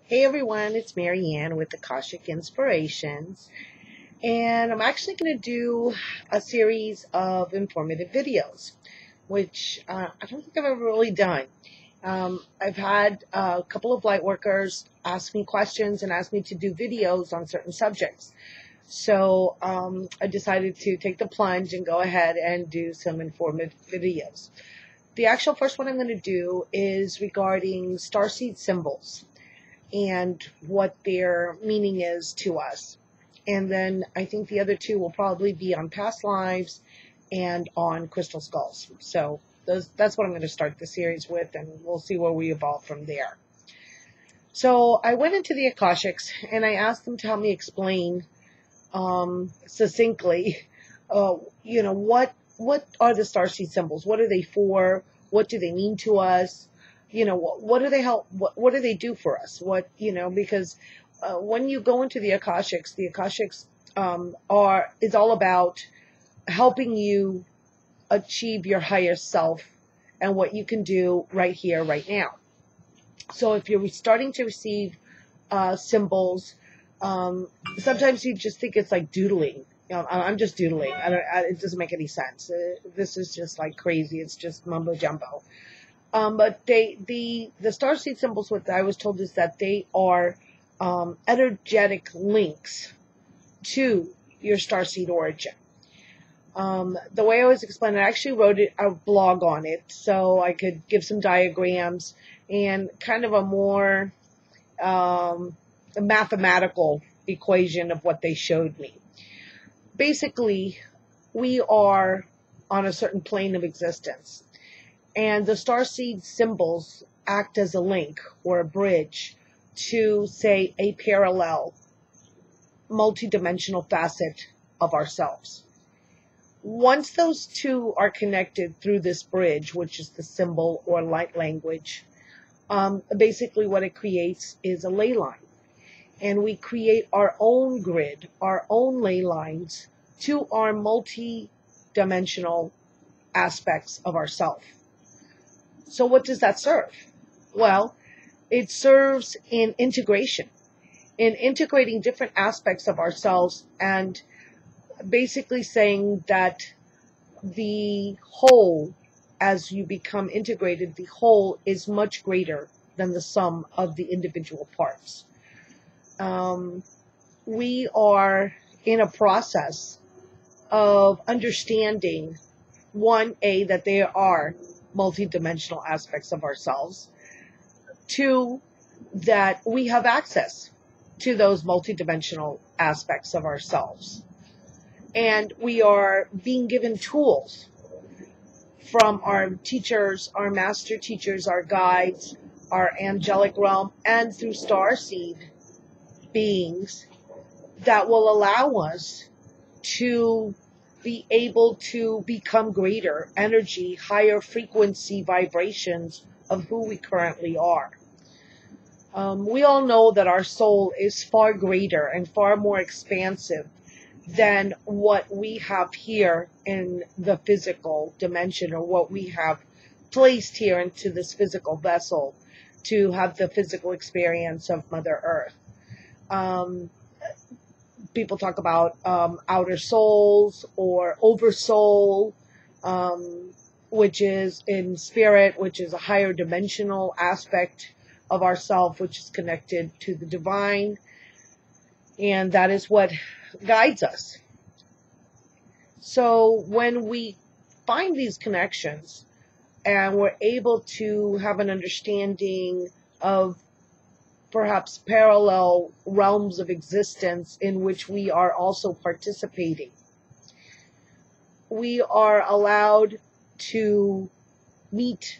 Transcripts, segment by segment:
Hey everyone, it's Marianne with Akashic Inspirations, and I'm actually going to do a series of informative videos, which I don't think I've ever really done. I've had a couple of light workers ask me questions and ask me to do videos on certain subjects. So I decided to take the plunge and go ahead and do some informative videos. The actual first one I'm going to do is regarding starseed symbols and what their meaning is to us. And then I think the other two will probably be on past lives and on crystal skulls. So that's what I'm going to start the series with, and we'll see where we evolve from there. So I went into the Akashics and I asked them to help me explain succinctly, what are the starseed symbols? What are they for? What do they mean to us? What do they help? What do they do for us? Because when you go into the Akashics is all about helping you achieve your higher self and what you can do right here, right now. So if you're starting to receive symbols, sometimes you just think it's like doodling. I'm just doodling. It doesn't make any sense. This is just like crazy. It's just mumbo jumbo. But the starseed symbols, what I was told is that they are energetic links to your starseed origin. The way I was explaining, I actually wrote a blog on it so I could give some diagrams and kind of a more mathematical equation of what they showed me. Basically, we are on a certain plane of existence. And the starseed symbols act as a link or a bridge to, say, a parallel, multidimensional facet of ourselves. Once those two are connected through this bridge, which is the symbol or light language, basically what it creates is a ley line. And we create our own grid, our own ley lines to our multi-dimensional aspects of ourself. So what does that serve? Well, it serves in integration, in integrating different aspects of ourselves and basically saying that the whole, as you become integrated, the whole is much greater than the sum of the individual parts. We are in a process of understanding, that there are multidimensional aspects of ourselves. Two, that we have access to those multidimensional aspects of ourselves. And we are being given tools from our teachers, our master teachers, our guides, our angelic realm, and through starseed beings that will allow us to be able to become greater energy, higher frequency vibrations of who we currently are. We all know that our soul is far greater and far more expansive than what we have here in the physical dimension, or what we have placed here into this physical vessel to have the physical experience of Mother Earth. People talk about outer souls or oversoul, which is in spirit, which is a higher dimensional aspect of ourself, which is connected to the divine. And that is what guides us. So when we find these connections and we're able to have an understanding of perhaps parallel realms of existence in which we are also participating, we are allowed to meet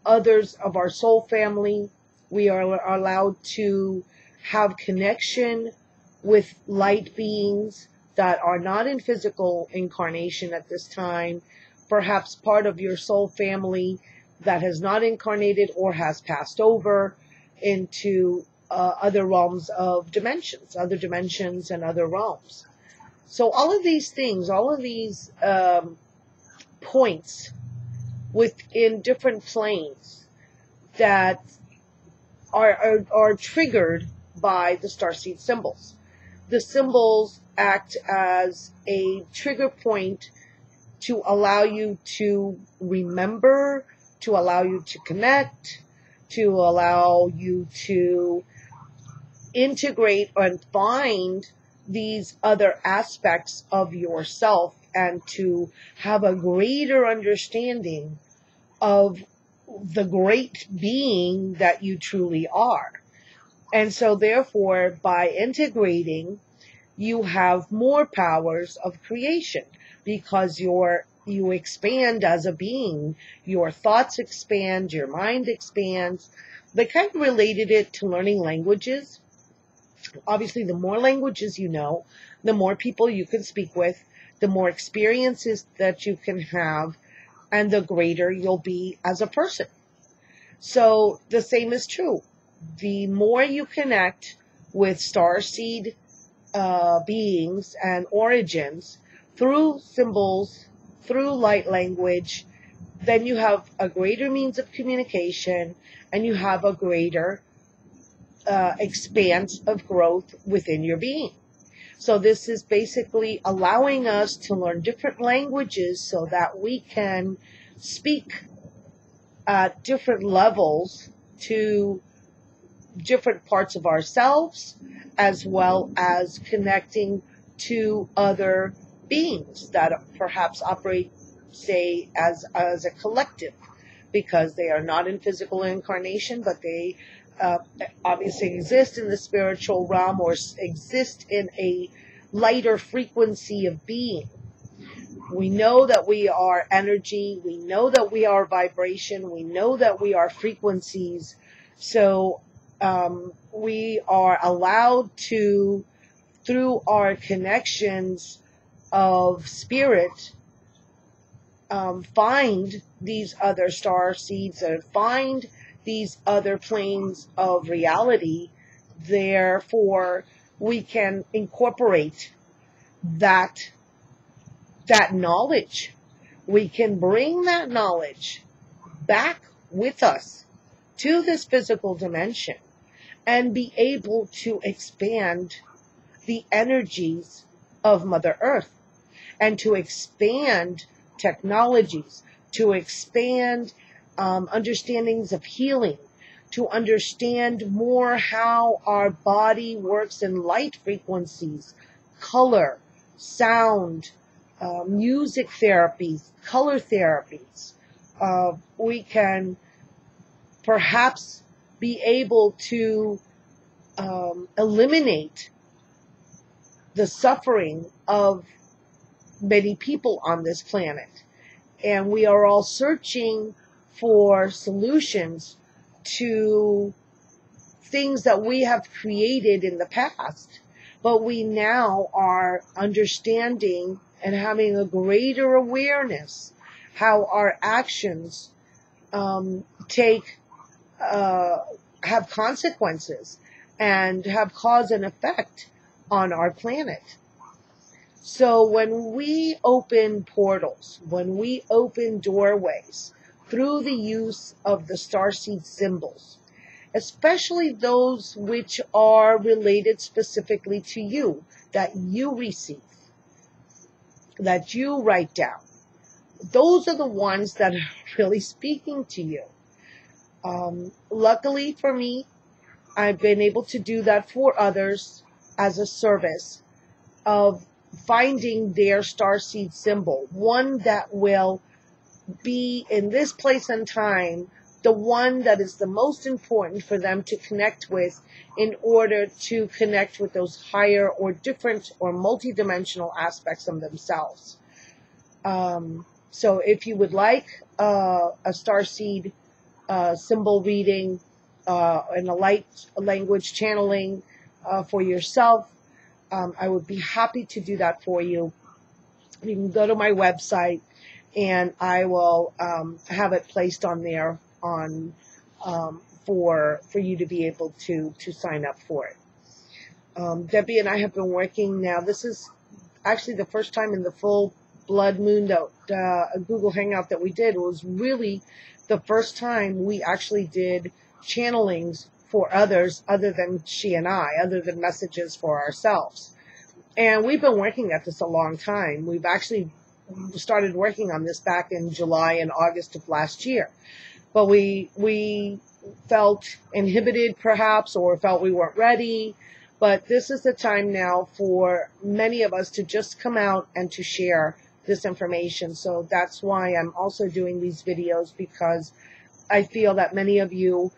others of our soul family. We are allowed to have connection with light beings that are not in physical incarnation at this time, perhaps part of your soul family that has not incarnated or has passed over into other realms of dimensions, other dimensions and other realms. So all of these things, all of these points within different planes that are triggered by the starseed symbols. The symbols act as a trigger point to allow you to remember, to allow you to connect, to allow you to integrate and find these other aspects of yourself, and to have a greater understanding of the great being that you truly are. And so therefore, by integrating, you have more powers of creation, because you expand as a being. Your thoughts expand, your mind expands. They kind of related it to learning languages. Obviously, the more languages you know, the more people you can speak with, the more experiences that you can have, and the greater you'll be as a person. So the same is true. The more you connect with starseed beings and origins through symbols, through light language, then you have a greater means of communication, and you have a greater expanse of growth within your being. So this is basically allowing us to learn different languages so that we can speak at different levels to different parts of ourselves, as well as connecting to other beings that perhaps operate, say, as a collective, because they are not in physical incarnation, but they obviously exist in the spiritual realm, or exist in a lighter frequency of being. We know that we are energy. We know that we are vibration. We know that we are frequencies. So we are allowed to, through our connections of spirit, find these other star seeds, and find these other planes of reality. Therefore, we can incorporate that knowledge. We can bring that knowledge back with us to this physical dimension, and be able to expand the energies of Mother Earth, and to expand technologies, to expand understandings of healing, to understand more how our body works in light frequencies, color, sound, music therapies, color therapies. We can perhaps be able to eliminate the suffering of many people on this planet. And we are all searching for solutions to things that we have created in the past. But we now are understanding and having a greater awareness how our actions have consequences and have cause and effect on our planet. So when we open portals, when we open doorways through the use of the starseed symbols, especially those which are related specifically to you, that you receive, that you write down, those are the ones that are really speaking to you. Luckily for me, I've been able to do that for others as a service of finding their starseed symbol, one that will be in this place and time, the one that is the most important for them to connect with, in order to connect with those higher or different or multidimensional aspects of themselves. So if you would like a starseed symbol reading and a light language channeling for yourself, I would be happy to do that for you. You can go to my website, and I will have it placed on there for you to be able to sign up for it. Debbie and I have been working now. This is actually the first time in the full blood moon Google Hangout that we did. It was really the first time we actually did channelings for others other than she and I, other than messages for ourselves. And we've been working at this a long time. We've actually started working on this back in July and August of last year. But we felt inhibited perhaps, or felt we weren't ready. But this is the time now for many of us to just come out and to share this information. So that's why I'm also doing these videos, because I feel that many of you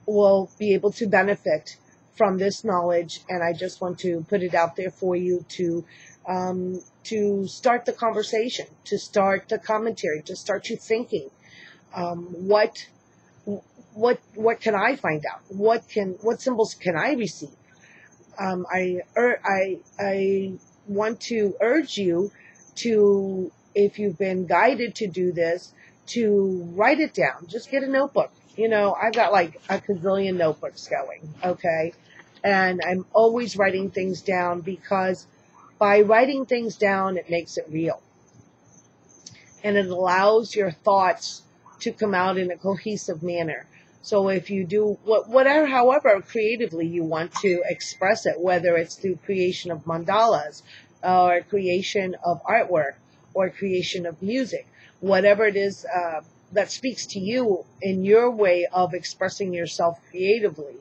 will be able to benefit from this knowledge, and I just want to put it out there for you to start the conversation, to start the commentary, to start you thinking. What can I find out? What symbols can I receive? I want to urge you to, if you've been guided to do this, to write it down. Just get a notebook. You know, I've got like a gazillion notebooks going, okay? And I'm always writing things down, because by writing things down, it makes it real. And it allows your thoughts to come out in a cohesive manner. So if you do whatever, however creatively you want to express it, whether it's through creation of mandalas, or creation of artwork, or creation of music, whatever it is that speaks to you in your way of expressing yourself creatively.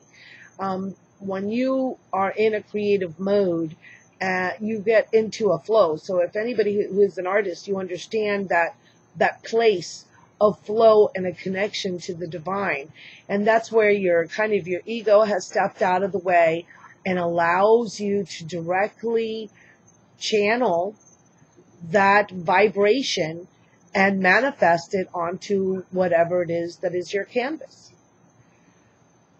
When you are in a creative mode, you get into a flow. So if anybody who is an artist, you understand that place of flow and a connection to the divine. And that's where your ego has stepped out of the way and allows you to directly channel that vibration and manifest it onto whatever it is that is your canvas.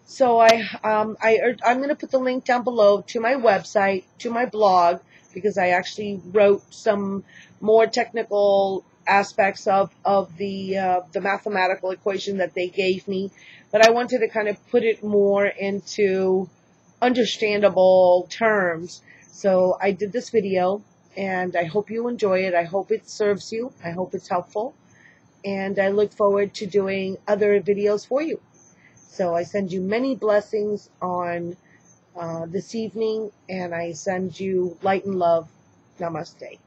So I'm going to put the link down below to my website, to my blog, because I actually wrote some more technical aspects of the mathematical equation that they gave me, but I wanted to kind of put it more into understandable terms. So I did this video, and I hope you enjoy it. I hope it serves you. I hope it's helpful, and I look forward to doing other videos for you. So I send you many blessings on this evening, and I send you light and love. Namaste.